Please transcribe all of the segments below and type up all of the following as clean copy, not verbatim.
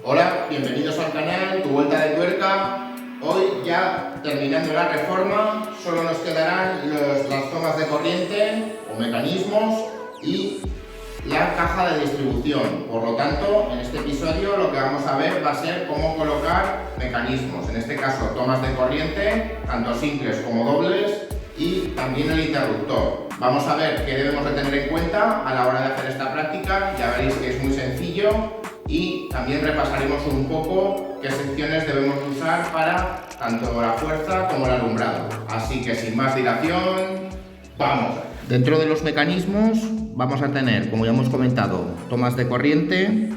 Hola, bienvenidos al canal, tu vuelta de tuerca. Hoy ya terminando la reforma, solo nos quedarán las tomas de corriente o mecanismos y la caja de distribución. Por lo tanto, en este episodio lo que vamos a ver va a ser cómo colocar mecanismos, en este caso tomas de corriente, tanto simples como dobles, y también el interruptor. Vamos a ver qué debemos de tener en cuenta a la hora de hacer esta práctica. Ya veréis que es muy sencillo. Y también repasaremos un poco qué secciones debemos usar para tanto la fuerza como el alumbrado. Así que sin más dilación, ¡vamos! Dentro de los mecanismos vamos a tener, como ya hemos comentado, tomas de corriente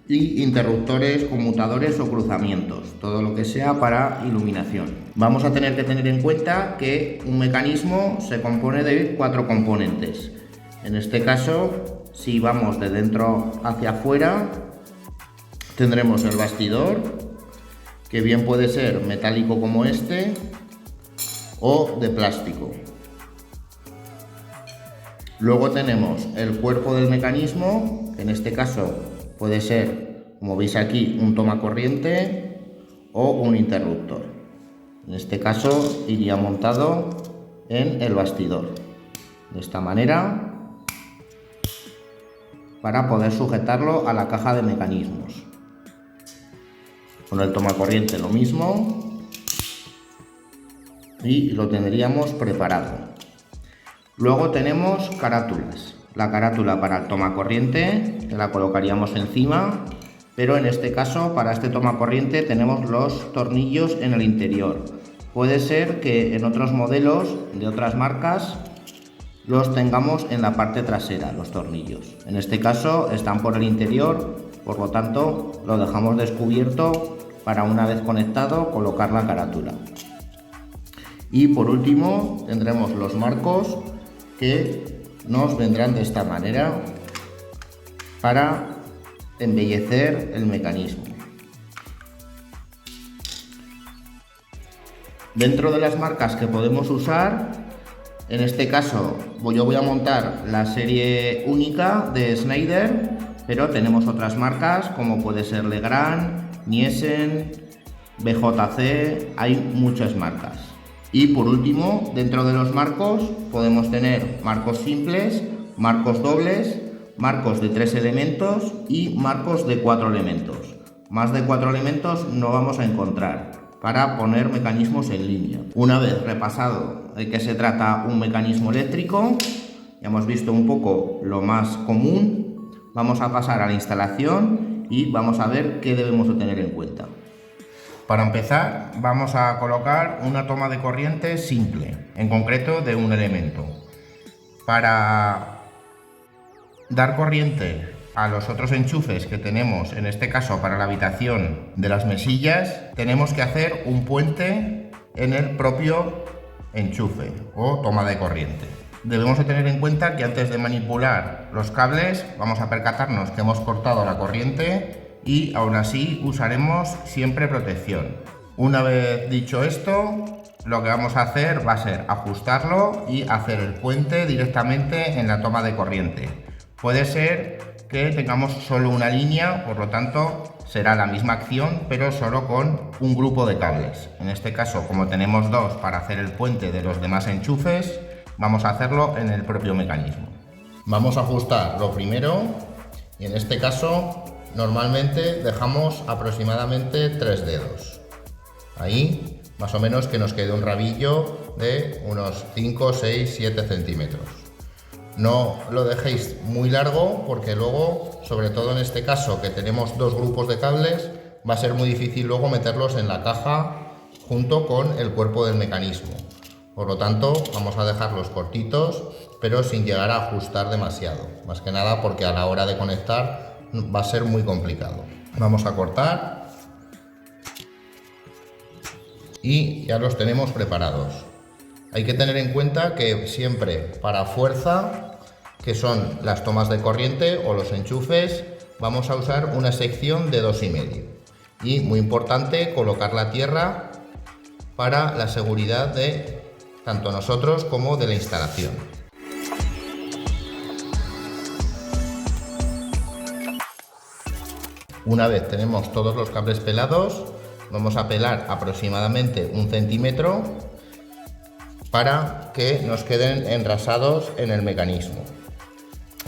y interruptores, conmutadores o cruzamientos, todo lo que sea para iluminación. Vamos a tener que tener en cuenta que un mecanismo se compone de 4 componentes. En este caso, si vamos de dentro hacia afuera, tendremos el bastidor, que bien puede ser metálico como este o de plástico. Luego tenemos el cuerpo del mecanismo, que en este caso puede ser, como veis aquí, un tomacorriente o un interruptor. En este caso iría montado en el bastidor, de esta manera, para poder sujetarlo a la caja de mecanismos. Con el tomacorriente lo mismo y lo tendríamos preparado. Luego tenemos carátulas. La carátula para el tomacorriente la colocaríamos encima, pero en este caso para este tomacorriente tenemos los tornillos en el interior. Puede ser que en otros modelos de otras marcas los tengamos en la parte trasera, los tornillos. En este caso están por el interior, por lo tanto lo dejamos descubierto para, una vez conectado, colocar la carátula. Y por último tendremos los marcos, que nos vendrán de esta manera para embellecer el mecanismo. Dentro de las marcas que podemos usar, en este caso yo voy a montar la serie única de Schneider, pero tenemos otras marcas como puede ser Legrand, Nielsen, BJC, hay muchas marcas. Y por último, dentro de los marcos podemos tener marcos simples, marcos dobles, marcos de 3 elementos y marcos de 4 elementos. Más de 4 elementos no vamos a encontrar para poner mecanismos en línea. Una vez repasado de qué se trata un mecanismo eléctrico, ya hemos visto un poco lo más común, vamos a pasar a la instalación y vamos a ver qué debemos de tener en cuenta. Para empezar, vamos a colocar una toma de corriente simple, en concreto de un elemento. Para dar corriente a los otros enchufes que tenemos, en este caso para la habitación de las mesillas, tenemos que hacer un puente en el propio enchufe o toma de corriente. Debemos de tener en cuenta que antes de manipular los cables vamos a percatarnos que hemos cortado la corriente y aún así usaremos siempre protección. Una vez dicho esto, lo que vamos a hacer va a ser ajustarlo y hacer el puente directamente en la toma de corriente. Puede ser que tengamos solo una línea, por lo tanto será la misma acción pero solo con un grupo de cables. En este caso, como tenemos dos para hacer el puente de los demás enchufes, vamos a hacerlo en el propio mecanismo. Vamos a ajustar lo primero y en este caso normalmente dejamos aproximadamente 3 dedos. Ahí más o menos que nos quede un rabillo de unos 5, 6, 7 centímetros. No lo dejéis muy largo porque luego, sobre todo en este caso que tenemos dos grupos de cables, va a ser muy difícil luego meterlos en la caja junto con el cuerpo del mecanismo. Por lo tanto, vamos a dejarlos cortitos, pero sin llegar a ajustar demasiado. Más que nada porque a la hora de conectar va a ser muy complicado. Vamos a cortar y ya los tenemos preparados. Hay que tener en cuenta que siempre para fuerza, que son las tomas de corriente o los enchufes, vamos a usar una sección de 2,5. Y muy importante colocar la tierra para la seguridad de tanto nosotros como de la instalación. Una vez tenemos todos los cables pelados, vamos a pelar aproximadamente 1 centímetro para que nos queden enrasados en el mecanismo.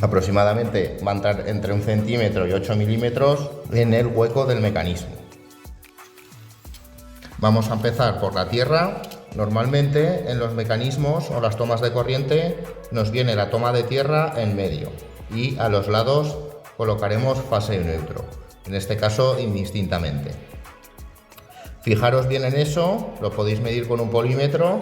Aproximadamente va a entrar entre 1 centímetro y 8 milímetros en el hueco del mecanismo. Vamos a empezar por la tierra. Normalmente en los mecanismos o las tomas de corriente nos viene la toma de tierra en medio y a los lados colocaremos fase neutro, en este caso indistintamente. Fijaros bien en eso, lo podéis medir con un polímetro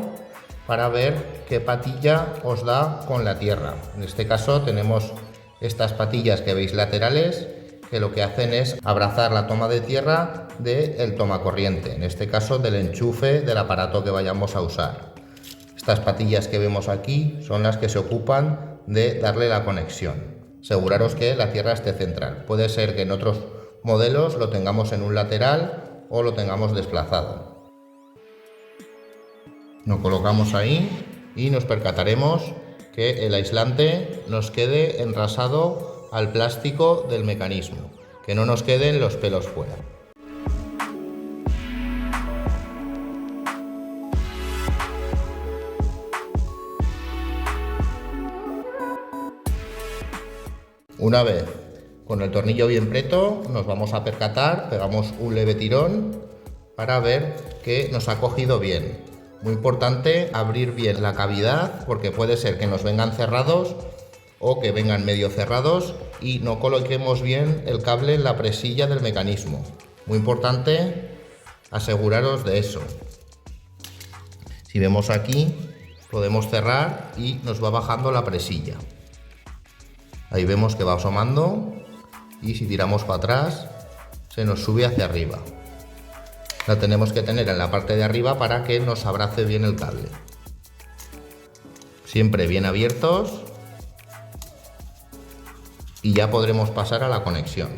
para ver qué patilla os da con la tierra. En este caso tenemos estas patillas que veis laterales, que lo que hacen es abrazar la toma de tierra del tomacorriente, en este caso del enchufe del aparato que vayamos a usar. Estas patillas que vemos aquí son las que se ocupan de darle la conexión. Aseguraros que la tierra esté central. Puede ser que en otros modelos lo tengamos en un lateral o lo tengamos desplazado. Lo colocamos ahí y nos percataremos que el aislante nos quede enrasado al plástico del mecanismo, que no nos queden los pelos fuera. Una vez con el tornillo bien preto, nos vamos a percatar, pegamos un leve tirón para ver que nos ha cogido bien. Muy importante abrir bien la cavidad, porque puede ser que nos vengan cerrados o que vengan medio cerrados y no coloquemos bien el cable en la presilla del mecanismo. Muy importante aseguraros de eso. Si vemos aquí, podemos cerrar y nos va bajando la presilla. Ahí vemos que va asomando y si tiramos para atrás se nos sube hacia arriba. La tenemos que tener en la parte de arriba para que nos abrace bien el cable. Siempre bien abiertos y ya podremos pasar a la conexión.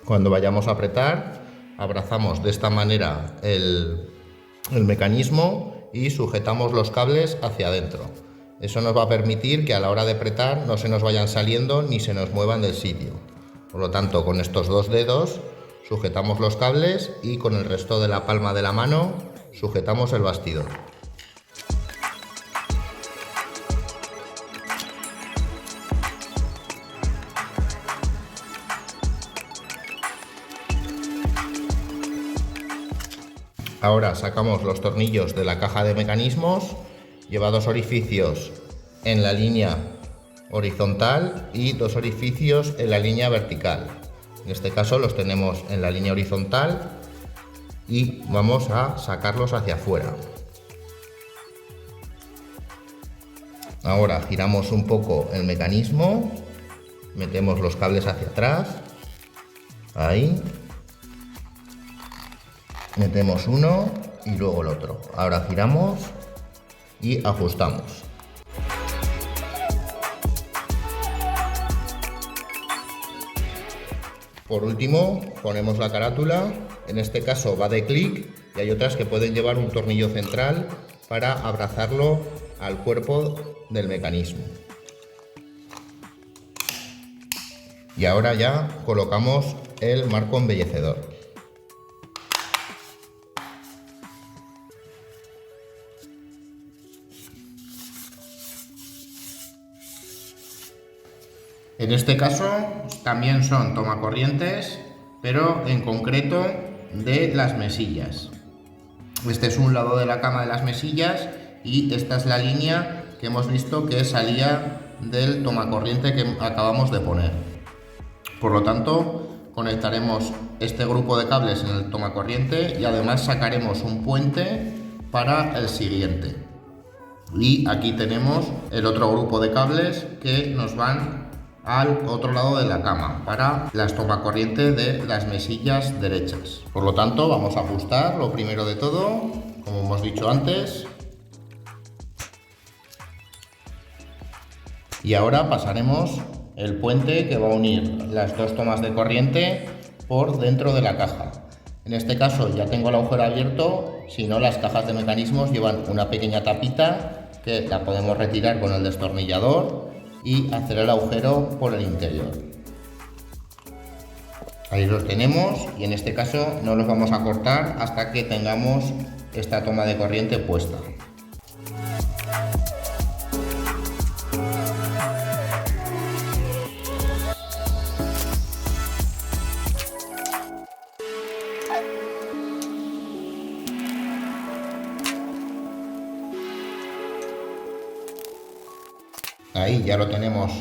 Cuando vayamos a apretar, abrazamos de esta manera el mecanismo y sujetamos los cables hacia adentro. Eso nos va a permitir que a la hora de apretar no se nos vayan saliendo ni se nos muevan del sitio. Por lo tanto, con estos dos dedos sujetamos los cables y con el resto de la palma de la mano sujetamos el bastidor. Ahora sacamos los tornillos de la caja de mecanismos, lleva dos orificios en la línea horizontal y dos orificios en la línea vertical. En este caso los tenemos en la línea horizontal y vamos a sacarlos hacia afuera. Ahora giramos un poco el mecanismo, metemos los cables hacia atrás, ahí. Metemos uno y luego el otro. Ahora giramos y ajustamos. Por último, ponemos la carátula. En este caso va de clic y hay otras que pueden llevar un tornillo central para abrazarlo al cuerpo del mecanismo. Y ahora ya colocamos el marco embellecedor. En este caso también son tomacorrientes, pero en concreto de las mesillas. Este es un lado de la cama de las mesillas y esta es la línea que hemos visto que salía del tomacorriente que acabamos de poner. Por lo tanto, conectaremos este grupo de cables en el tomacorriente y además sacaremos un puente para el siguiente. Y aquí tenemos el otro grupo de cables que nos van al otro lado de la cama para las tomacorriente de las mesillas derechas. Por lo tanto, vamos a ajustar lo primero de todo, como hemos dicho antes. Y ahora pasaremos el puente que va a unir las dos tomas de corriente por dentro de la caja. En este caso ya tengo el agujero abierto, si no las cajas de mecanismos llevan una pequeña tapita que la podemos retirar con el destornillador y hacer el agujero por el interior. Ahí los tenemos y en este caso no los vamos a cortar hasta que tengamos esta toma de corriente puesta. Ahí ya lo tenemos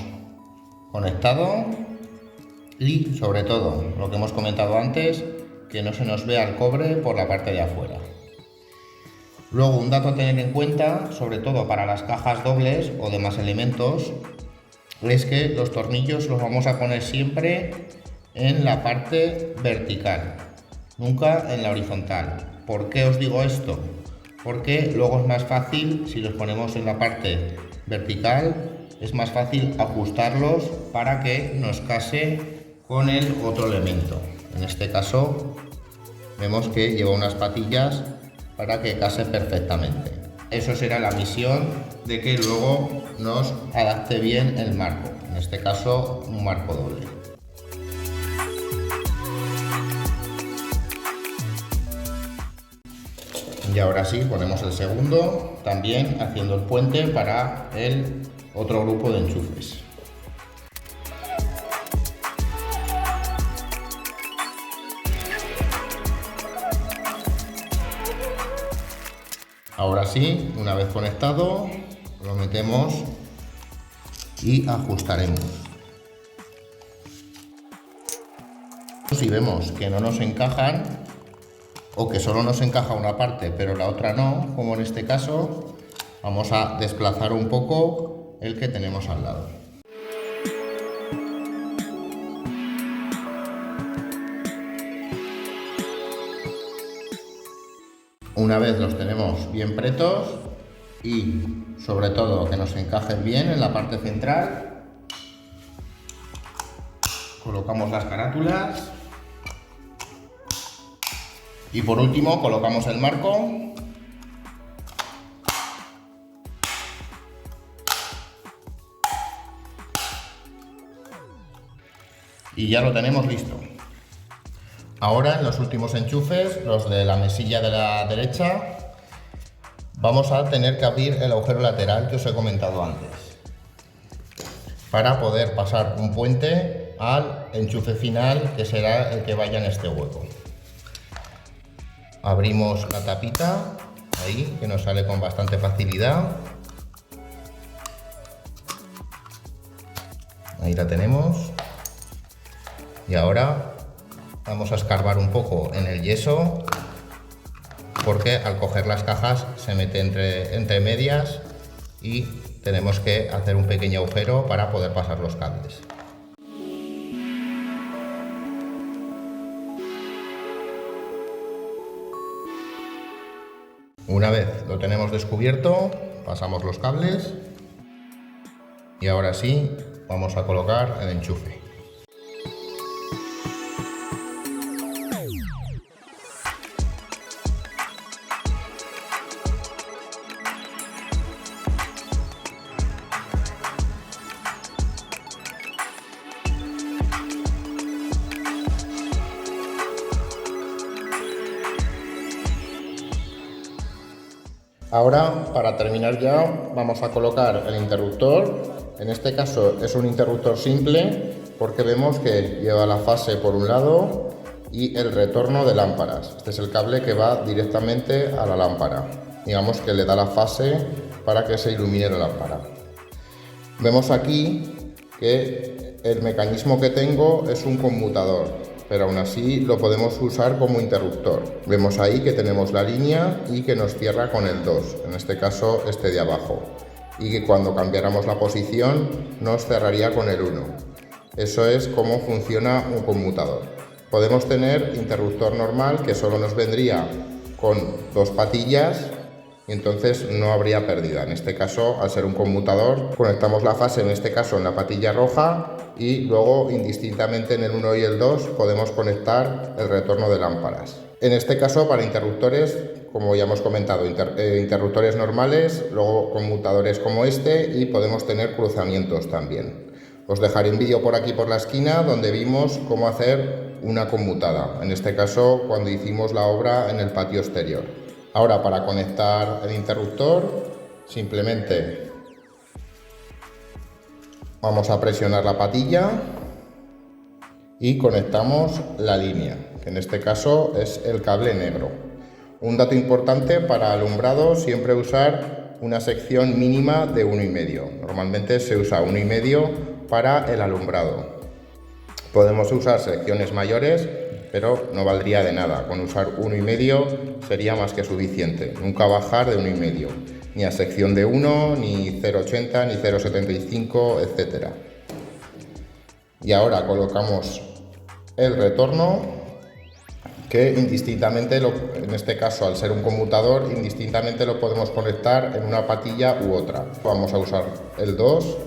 conectado y sobre todo lo que hemos comentado antes, que no se nos vea el cobre por la parte de afuera. Luego, un dato a tener en cuenta, sobre todo para las cajas dobles o demás elementos, es que los tornillos los vamos a poner siempre en la parte vertical, nunca en la horizontal. ¿Por qué os digo esto? Porque luego es más fácil, si los ponemos en la parte vertical, es más fácil ajustarlos para que nos case con el otro elemento. En este caso vemos que lleva unas patillas para que case perfectamente. Eso será la misión de que luego nos adapte bien el marco, en este caso un marco doble. Y ahora sí ponemos el segundo, también haciendo el puente para el otro grupo de enchufes. Ahora sí, una vez conectado, lo metemos y ajustaremos. Si vemos que no nos encajan o que solo nos encaja una parte pero la otra no, como en este caso, vamos a desplazar un poco el que tenemos al lado. Una vez los tenemos bien pretos y sobre todo que nos encajen bien en la parte central, colocamos las carátulas y por último colocamos el marco. Y ya lo tenemos listo. Ahora en los últimos enchufes, los de la mesilla de la derecha, vamos a tener que abrir el agujero lateral que os he comentado antes para poder pasar un puente al enchufe final, que será el que vaya en este hueco. Abrimos la tapita, ahí, que nos sale con bastante facilidad. Ahí la tenemos. Y ahora vamos a escarbar un poco en el yeso, porque al coger las cajas se mete entre medias y tenemos que hacer un pequeño agujero para poder pasar los cables. Una vez lo tenemos descubierto, pasamos los cables y ahora sí vamos a colocar el enchufe. Ahora, para terminar ya, vamos a colocar el interruptor. En este caso es un interruptor simple porque vemos que lleva la fase por un lado y el retorno de lámparas. Este es el cable que va directamente a la lámpara. Digamos que le da la fase para que se ilumine la lámpara. Vemos aquí que el mecanismo que tengo es un conmutador, pero aún así lo podemos usar como interruptor. Vemos ahí que tenemos la línea y que nos cierra con el 2, en este caso este de abajo, y que cuando cambiáramos la posición nos cerraría con el 1. Eso es cómo funciona un conmutador. Podemos tener interruptor normal, que solo nos vendría con 2 patillas y entonces no habría pérdida. En este caso, al ser un conmutador, conectamos la fase, en este caso en la patilla roja, y luego indistintamente en el 1 y el 2 podemos conectar el retorno de lámparas. En este caso, para interruptores como ya hemos comentado, interruptores normales, luego conmutadores como este, y podemos tener cruzamientos también. Os dejaré un vídeo por aquí por la esquina donde vimos cómo hacer una conmutada, en este caso cuando hicimos la obra en el patio exterior. Ahora, para conectar el interruptor, simplemente vamos a presionar la patilla y conectamos la línea, que en este caso es el cable negro. Un dato importante para alumbrado: siempre usar una sección mínima de 1,5. Normalmente se usa 1,5 para el alumbrado. Podemos usar secciones mayores, pero no valdría de nada. Con usar 1,5 sería más que suficiente. Nunca bajar de 1,5, ni a sección de 1, ni 0,80, ni 0,75, etc. Y ahora colocamos el retorno, que indistintamente, en este caso al ser un conmutador, indistintamente lo podemos conectar en una patilla u otra. Vamos a usar el 2,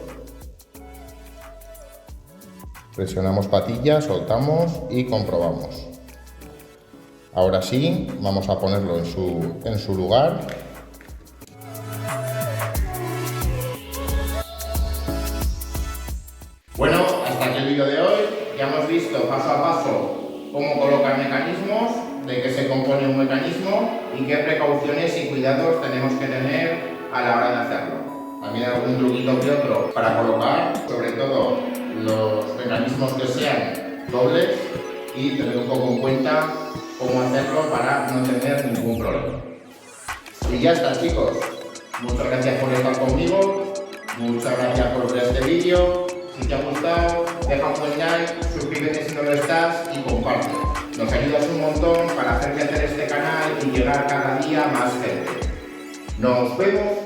presionamos patilla, soltamos y comprobamos. Ahora sí, vamos a ponerlo en su lugar. Bueno, hasta aquí el vídeo de hoy. Ya hemos visto paso a paso cómo colocar mecanismos, de qué se compone un mecanismo y qué precauciones y cuidados tenemos que tener a la hora de hacerlo. También algún truquito que otro para colocar, sobre todo los mecanismos que sean dobles, y tener un poco en cuenta cómo hacerlo para no tener ningún problema. Y ya está, chicos. Muchas gracias por estar conmigo, muchas gracias por ver este vídeo. Si te ha gustado, deja un buen like, suscríbete si no lo estás y comparte. Nos ayudas un montón para hacer crecer este canal y llegar cada día a más gente. Nos vemos.